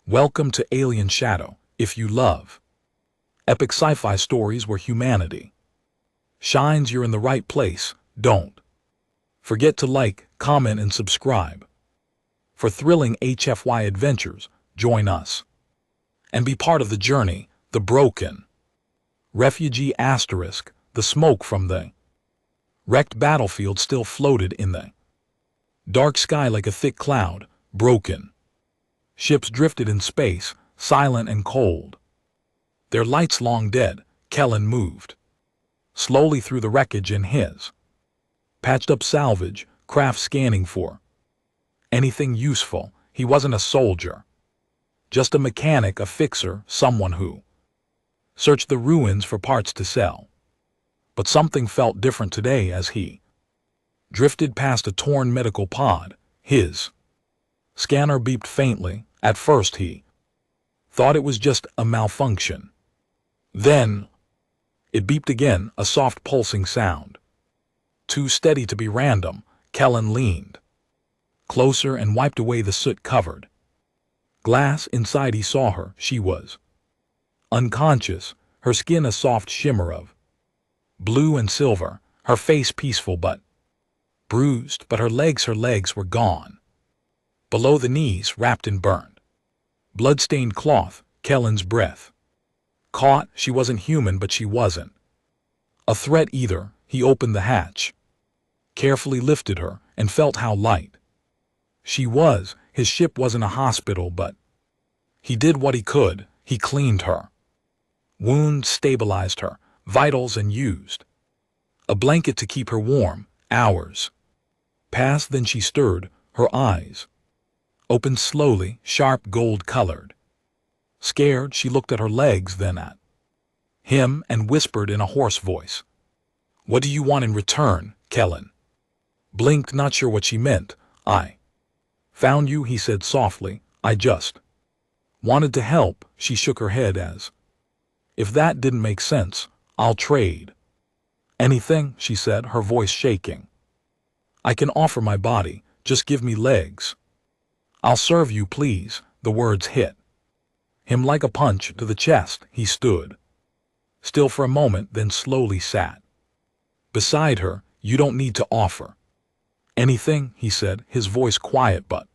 Welcome to Alien Shadow, if you love epic sci-fi stories where humanity shines. You're in the right place. Don't forget to like, comment, and subscribe. For thrilling HFY adventures, join us and be part of the journey. The broken refugee asterisk, the smoke from the wrecked battlefield still floated in the dark sky like a thick cloud. Broken ships drifted in space, silent and cold. Their lights long dead. Kellen moved slowly through the wreckage in his patched-up salvage craft, scanning for anything useful. He wasn't a soldier, just a mechanic, a fixer, someone who searched the ruins for parts to sell. But something felt different today as he drifted past a torn medical pod. His scanner beeped faintly. At first he thought it was just a malfunction. Then it beeped again, a soft pulsing sound. Too steady to be random. Kellen leaned closer and wiped away the soot-covered glass. Inside he saw her. She was unconscious, her skin a soft shimmer of blue and silver, her face peaceful but bruised, but her legs were gone. Below the knees, wrapped in burned, blood-stained cloth. Kellen's breath caught. She wasn't human, but she wasn't a threat either. He opened the hatch, carefully lifted her, and felt how light she was. His ship wasn't a hospital, but he did what he could. He cleaned her wounds, stabilized her vitals, and used a blanket to keep her warm. Hours passed, then she stirred, her eyes opened slowly, sharp, gold-colored. Scared, she looked at her legs, then at him, and whispered in a hoarse voice, "What do you want in return?" Kellen blinked, not sure what she meant. "I found you," he said softly. "I just wanted to help." She shook her head as if that didn't make sense. "I'll trade anything," she said, her voice shaking. "I can offer my body. Just give me legs. I'll serve you, please." The words hit him like a punch to the chest. He stood still for a moment, then slowly sat beside her. "You don't need to offer anything," he said, his voice quiet but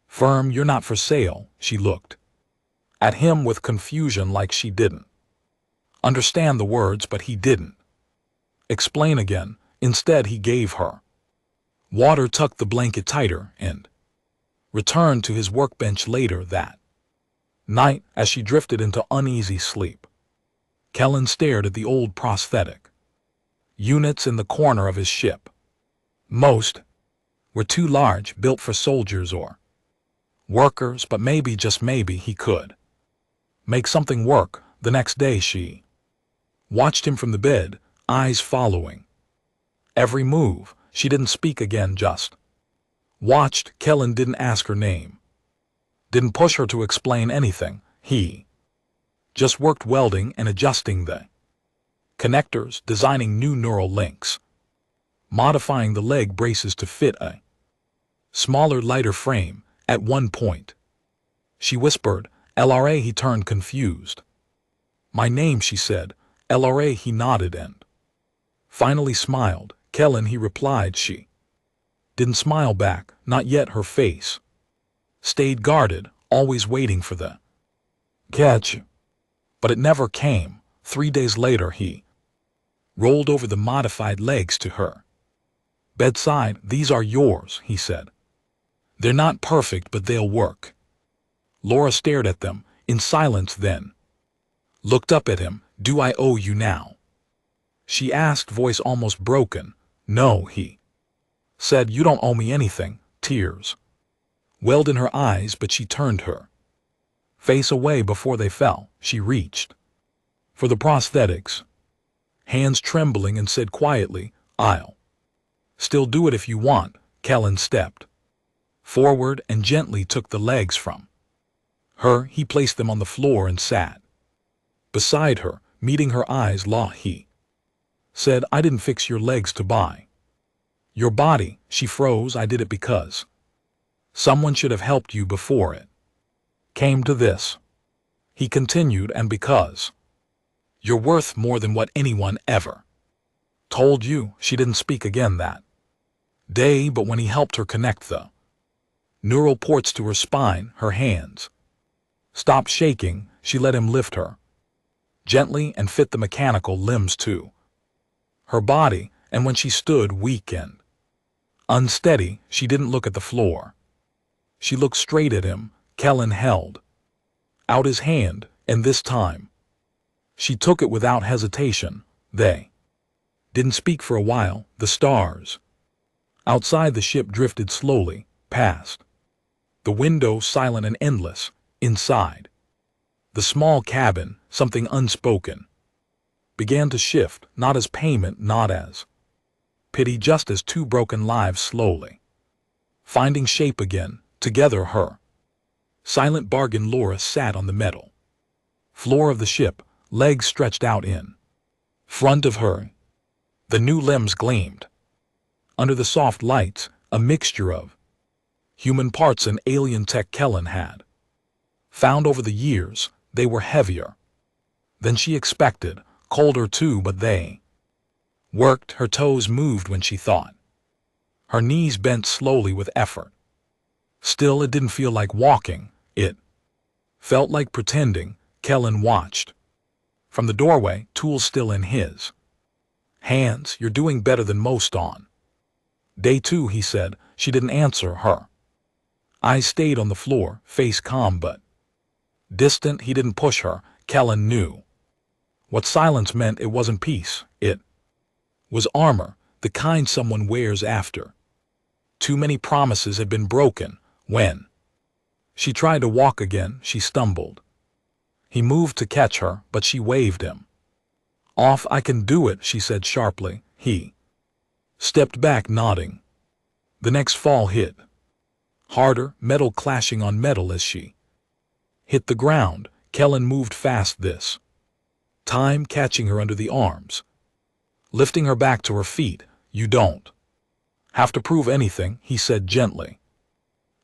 firm. "You're not for sale." She looked at him with confusion, like she didn't understand the words, but he didn't explain again. Instead, he gave her water, tucked the blanket tighter, and returned to his workbench. Later that night, as she drifted into uneasy sleep, Kellen stared at the old prosthetic units in the corner of his ship. Most were too large, built for soldiers or workers, but maybe, just maybe, he could make something work. The next day she watched him from the bed, eyes following every move. She didn't speak again, just watched. Kellen didn't ask her name, didn't push her to explain anything. He just worked, welding and adjusting the connectors, designing new neural links, modifying the leg braces to fit a smaller, lighter frame. At one point, she whispered, "LRA." He turned confused. "My name," she said. "LRA." He nodded and finally smiled. "Kellen," he replied. She didn't smile back, not yet. Her face stayed guarded, always waiting for the catch. But it never came. 3 days later, he rolled over the modified legs to her bedside. "These are yours," he said. "They're not perfect, but they'll work." Laura stared at them in silence, then looked up at him. "Do I owe you now?" she asked, voice almost broken. "No," he said. "You don't owe me anything." Tears welled in her eyes, but she turned her face away before they fell. She reached for the prosthetics, hands trembling, and said quietly, "I'll still do it if you want." Kellen stepped forward and gently took the legs from her. He placed them on the floor and sat beside her, meeting her eyes. He said, "I didn't fix your legs to buy your body." She froze. "I did it because someone should have helped you before it came to this. He continued, and because you're worth more than what anyone ever told you. She didn't speak again that day, but when he helped her connect the neural ports to her spine, her hands stopped shaking. She let him lift her gently and fit the mechanical limbs to her body, and when she stood weak and unsteady, she didn't look at the floor. She looked straight at him. Kellen held out his hand, and this time she took it without hesitation. They didn't speak for a while. The stars outside the ship drifted slowly past the window, silent and endless. Inside the small cabin, something unspoken began to shift, not as payment, not as pity, just as two broken lives slowly finding shape again. Together, her silent bargain. Laura sat on the metal floor of the ship, legs stretched out in front of her. The new limbs gleamed under the soft lights, a mixture of human parts and alien tech Kellen had found over the years. They were heavier than she expected, colder too, but they worked. Her toes moved when she thought. Her knees bent slowly with effort. Still, it didn't feel like walking. It felt like pretending. Kellen watched from the doorway, tools still in his hands. You're doing better than most on day 2, he said. She didn't answer. Her eyes stayed on the floor, face calm but distant. He didn't push her. Kellen knew what silence meant. It wasn't peace. It was armor, the kind someone wears after too many promises had been broken. When she tried to walk again, she stumbled. He moved to catch her, but she waved him off. I can do it, she said sharply. He stepped back, nodding. The next fall hit harder, metal clashing on metal as she hit the ground. Kellen moved fast this time, catching her under the arms, lifting her back to her feet. You don't have to prove anything, he said gently.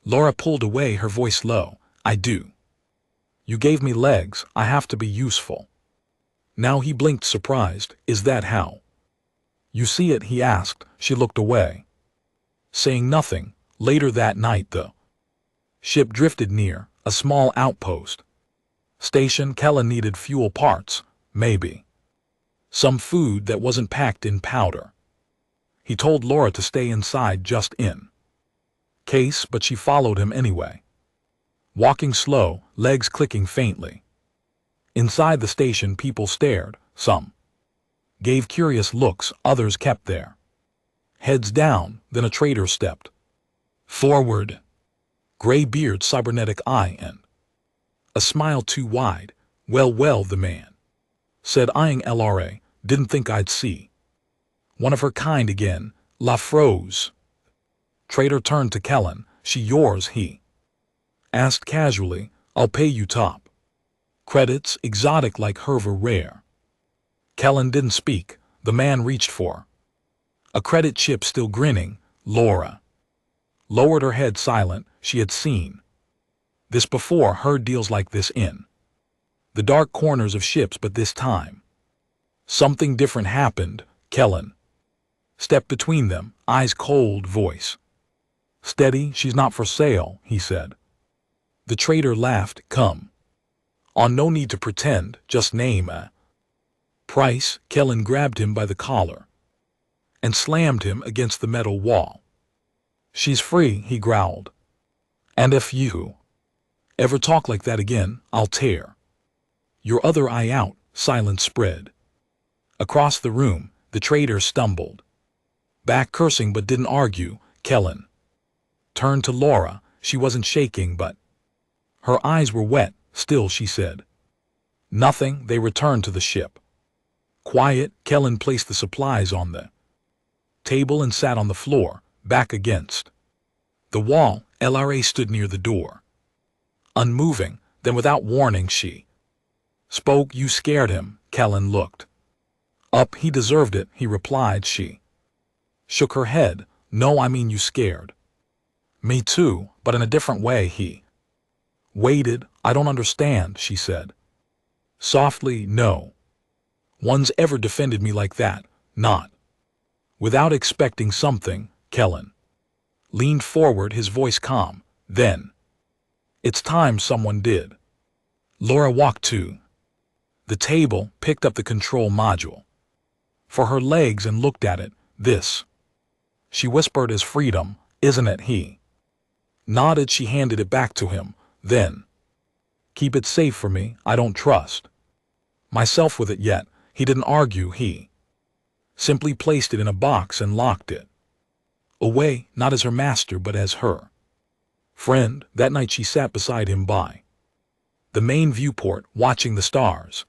Laura pulled away, her voice low. I do. You gave me legs. I have to be useful. Now he blinked, surprised. Is that how you see it? He asked. She looked away, saying nothing. Later that night, the ship drifted near a small outpost station. Kellen needed fuel parts, maybe some food that wasn't packed in powder. He told Laura to stay inside just in case, but she followed him anyway, walking slow, legs clicking faintly. Inside the station, people stared. Some gave curious looks, others kept their heads down. Then a trader stepped forward, gray beard, cybernetic eye, and a smile too wide. Well, the man said, eyeing LRA. Didn't think I'd see one of her kind again. La Froze. Trader turned to Kellen. She yours? He asked casually. I'll pay you top credits, exotic like Herver rare. Kellen didn't speak. The man reached for a credit chip, still grinning. Laura lowered her head, silent. She had seen this before, heard deals like this in the dark corners of ships, but this time something different happened. Kellen stepped between them, eyes cold, voice steady. She's not for sale, he said. The trader laughed. Come on, no need to pretend, just name a price. Kellen grabbed him by the collar and slammed him against the metal wall. She's free, he growled. And if you ever talk like that again, I'll tear your other eye out. Silence spread across the room. The trader stumbled back, cursing, but didn't argue. Kellen turned to Laura. She wasn't shaking, but her eyes were wet. Still, she said nothing. They returned to the ship. Quiet. Kellen placed the supplies on the table and sat on the floor, back against the wall. LRA stood near the door, unmoving. Then, without warning, she spoke. You scared him. Kellen looked up. He deserved it, he replied. She shook her head. No, I mean you scared me too, but in a different way. He Waited, I don't understand, she said. Softly, no. One's ever defended me like that, not. Without expecting something, Kellen leaned forward, his voice calm. Then, it's time someone did. Laura walked to the table, picked up the control module for her legs and looked at it. This, she whispered, is freedom, isn't it? He nodded. She handed it back to him. Then, keep it safe for me. I don't trust myself with it yet. He didn't argue. He simply placed it in a box and locked it away, not as her master but as her friend. That night she sat beside him by the main viewport, watching the stars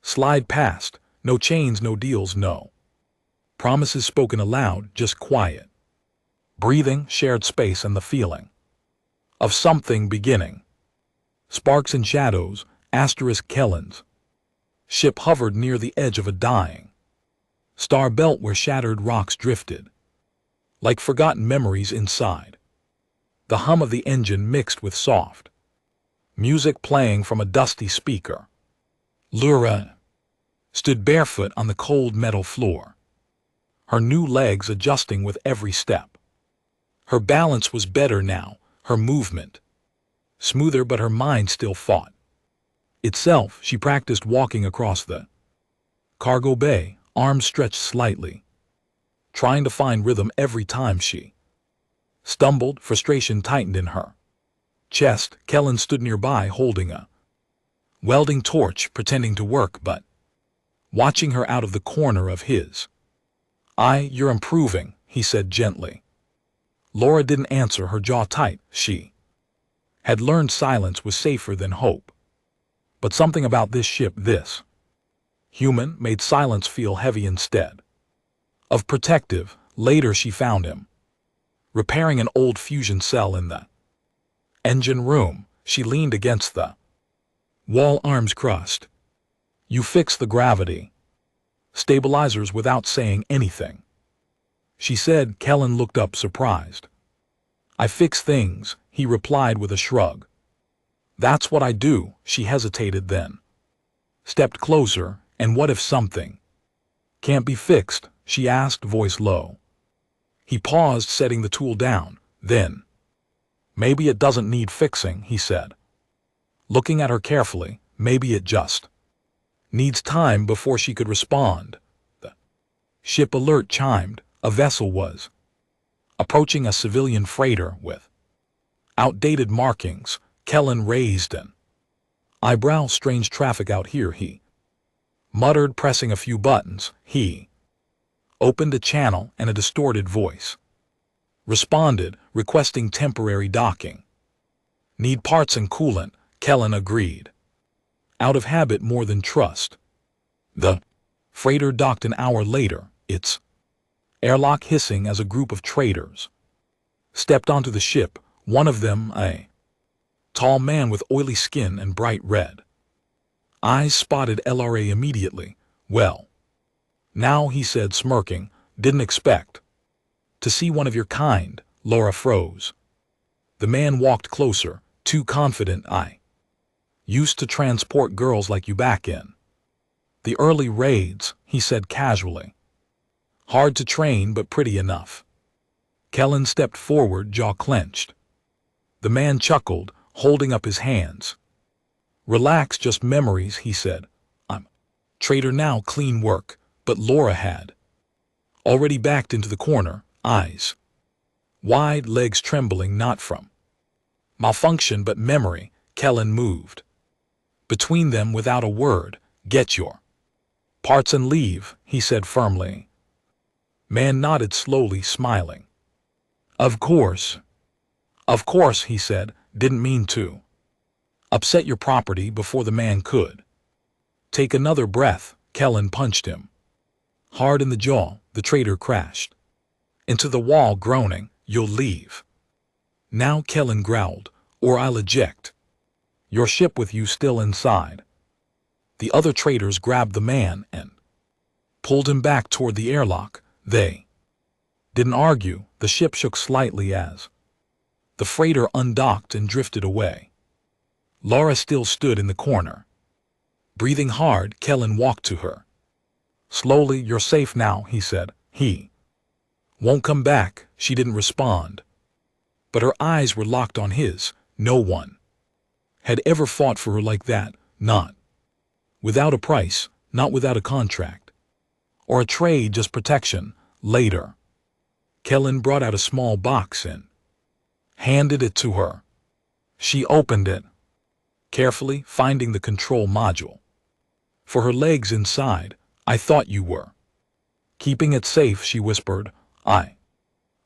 slide past. No chains, no deals, no promises spoken aloud, just quiet breathing, shared space, and the feeling of something beginning. Sparks and shadows, asterisk. Kellen's ship hovered near the edge of a dying star belt where shattered rocks drifted like forgotten memories inside. The hum of the engine mixed with soft music playing from a dusty speaker. Laura stood barefoot on the cold metal floor, her new legs adjusting with every step. Her balance was better now, her movement smoother, but her mind still fought itself. She practiced walking across the cargo bay, arms stretched slightly, trying to find rhythm. Every time she stumbled, frustration tightened in her chest. Kellen stood nearby, holding a welding torch, pretending to work, but watching her out of the corner of his eye. You're improving, he said gently. Laura didn't answer, her jaw tight. She had learned silence was safer than hope. But something about this ship, this human, made silence feel heavy instead of protective. Later she found him repairing an old fusion cell in the engine room. She leaned against the wall, arms crossed. You fixed the gravity stabilizers without saying anything, she said. Kellen looked up, surprised. I fix things, he replied with a shrug. That's what I do. She hesitated, then stepped closer. And what if something can't be fixed? She asked, voice low. He paused, setting the tool down. Then, maybe it doesn't need fixing, he said, looking at her carefully. Maybe it just needs time. Before she could respond, the ship alert chimed. A vessel was approaching, a civilian freighter with outdated markings. Kellen raised an eyebrow. Strange traffic out here, he muttered, pressing a few buttons. He opened a channel and a distorted voice responded, requesting temporary docking. Need parts and coolant, Kellen agreed, out of habit more than trust. The freighter docked an hour later, its airlock hissing as a group of traders stepped onto the ship. One of them, a tall man with oily skin and bright red eyes, spotted LRA immediately. Well, now, he said, smirking, didn't expect to see one of your kind. Laura froze. The man walked closer, too confident. I used to transport girls like you back in the early raids, he said casually. Hard to train, but pretty enough. Kellen stepped forward, jaw clenched. The man chuckled, holding up his hands. Relax, just memories, he said. I'm trader now, clean work. But Laura had already backed into the corner, eyes wide, legs trembling, not from malfunction but memory. Kellen moved between them without a word. Get your parts and leave, he said firmly. Man nodded slowly, smiling. Of course, he said, didn't mean to upset your property. Before the man could take another breath, Kellen punched him hard in the jaw. The trader crashed into the wall, groaning. You'll leave now, Kellen growled, or I'll eject your ship with you still inside. The other traders grabbed the man and pulled him back toward the airlock. They didn't argue. The ship shook slightly as the freighter undocked and drifted away. Laura still stood in the corner. Breathing hard, Kellen walked to her. Slowly, "You're safe now," he said. "He won't come back." She didn't respond. But her eyes were locked on his. No one had ever fought for her like that, not without a price, not without a contract. Or a trade, just protection. Later, Kellen brought out a small box and handed it to her. She opened it, carefully finding the control module. For her legs inside. "I thought you were keeping it safe," she whispered. "I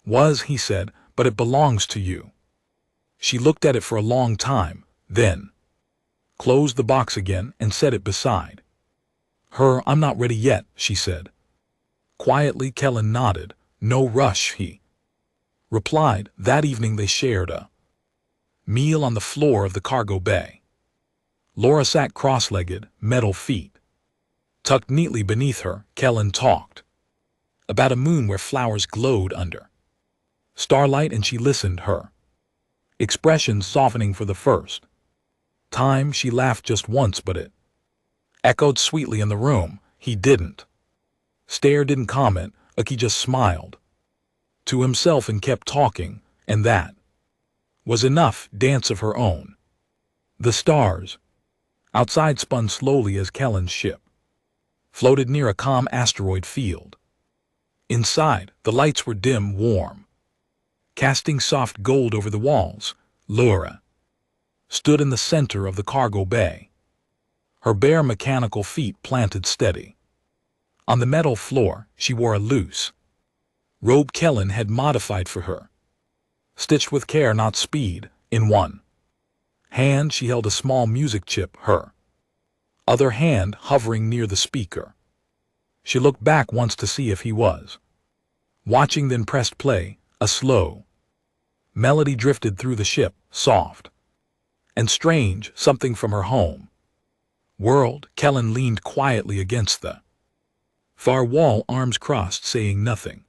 was," he said, "but it belongs to you." She looked at it for a long time, then closed the box again and set it beside her. "I'm not ready yet," she said. Quietly, Kellen nodded. "No rush," he replied. That evening they shared a meal on the floor of the cargo bay. Laura sat cross-legged, metal feet tucked neatly beneath her. Kellen talked about a moon where flowers glowed under starlight, and she listened, her expression softening for the first time. She laughed just once, but it echoed sweetly in the room. He didn't stare, didn't comment. He just smiled to himself and kept talking, and that was enough. Dance of her own. The stars outside spun slowly as Kellen's ship floated near a calm asteroid field. Inside, the lights were dim, warm, casting soft gold over the walls. Laura stood in the center of the cargo bay, her bare mechanical feet planted steady on the metal floor. She wore a loose robe Kellen had modified for her, stitched with care, not speed. In one hand she held a small music chip, her other hand hovering near the speaker. She looked back once to see if he was watching, then pressed play. A slow melody drifted through the ship, soft and strange, something from her home world. Kellen leaned quietly against the far wall, arms crossed, saying nothing.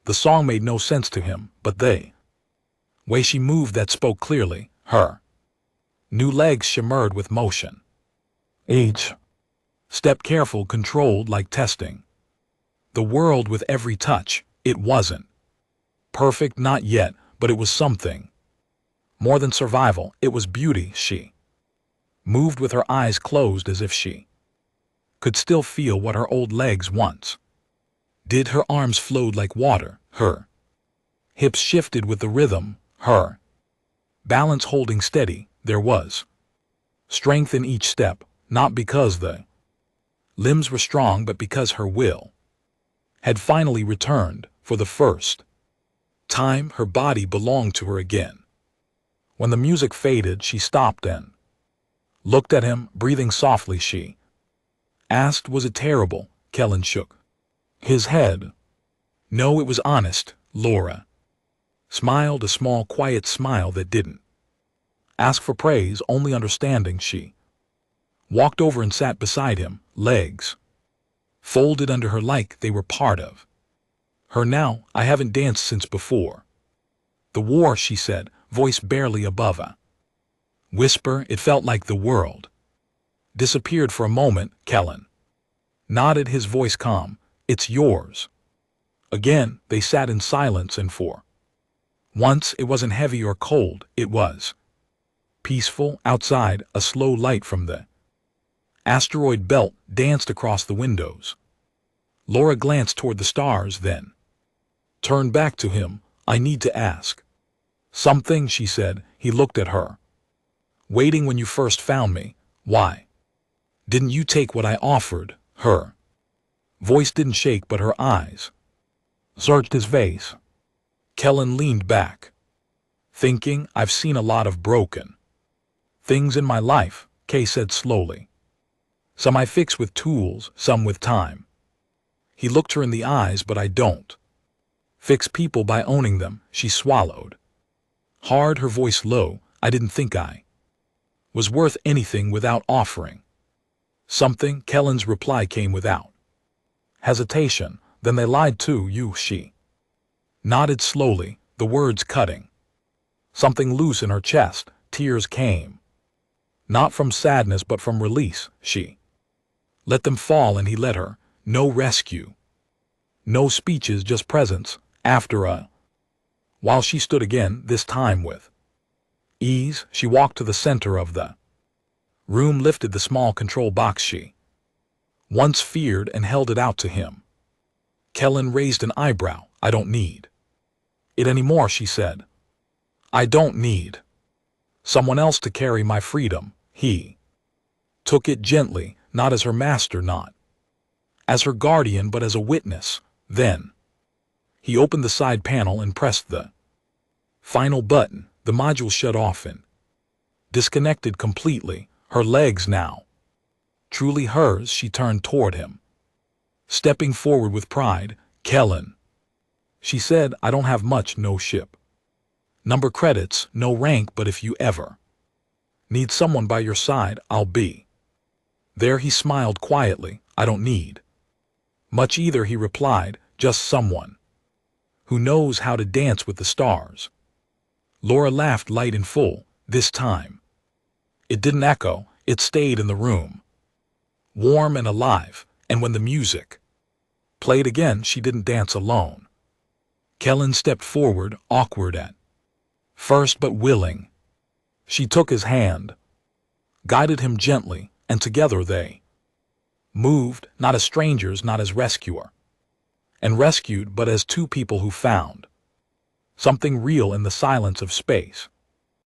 The song made no sense to him, but the way she moved, that spoke clearly. Her new legs shimmered with motion. Each step careful, controlled, like testing the world with every touch. It wasn't perfect, not yet, but it was something more than survival. It was beauty. She moved with her eyes closed, as if she could still feel what her old legs once did. Her arms flowed like water, her hips shifted with the rhythm, her balance holding steady. There was strength in each step, not because the limbs were strong, but because her will had finally returned. For the first time, her body belonged to her again. When the music faded, she stopped and looked at him, breathing softly. She asked, "Was it terrible?" Kellen shook his head. "No, it was honest." Laura smiled, a small, quiet smile that didn't ask for praise, only understanding. She walked over and sat beside him, legs folded under her like they were part of her now. "I haven't danced since before the war," she said, voice barely above a whisper. It felt like the world disappeared for a moment. Kellen nodded, his voice calm. "It's yours." Again, they sat in silence, and for once it wasn't heavy or cold. It was peaceful. Outside, a slow light from the asteroid belt danced across the windows. Laura glanced toward the stars, then turned back to him. "I need to ask something," she said. He looked at her. "Waiting when you first found me, why didn't you take what I offered?" Her voice didn't shake, but her eyes searched his face. Kellen leaned back, thinking. "I've seen a lot of broken things in my life," Kay said slowly. "Some I fix with tools, some with time." He looked her in the eyes. "But I don't fix people by owning them." She swallowed hard, her voice low. "I didn't think I was worth anything without offering something." Kellen's reply came without hesitation. "Then they lied to you." She nodded slowly, the words cutting something loose in her chest. Tears came Not from sadness but from release. She let them fall and he let her. No rescue. No speeches, just presence. After a while she stood again, this time with ease. She walked to the center of the room, lifted the small control box she once feared and held it out to him. Kellen raised an eyebrow. I don't need it anymore, she said. I don't need someone else to carry my freedom. He took it gently, not as her master, not as her guardian, but as a witness. Then he opened the side panel and pressed the final button. The module shut off and disconnected completely. Her legs now truly hers, she turned toward him, stepping forward with pride. Kellen, she said, I don't have much, no ship number credits, no rank, but if you ever need someone by your side, I'll be there. He smiled quietly. I don't need much either, he replied, just someone who knows how to dance with the stars. Laura laughed light and full. This time it didn't echo, it stayed in the room, warm and alive, and when the music played again, she didn't dance alone. Kellen stepped forward, awkward at first but willing. She took his hand, guided him gently, and together they moved, not as strangers, not as rescuer and rescued, but as two people who found something real in the silence of space.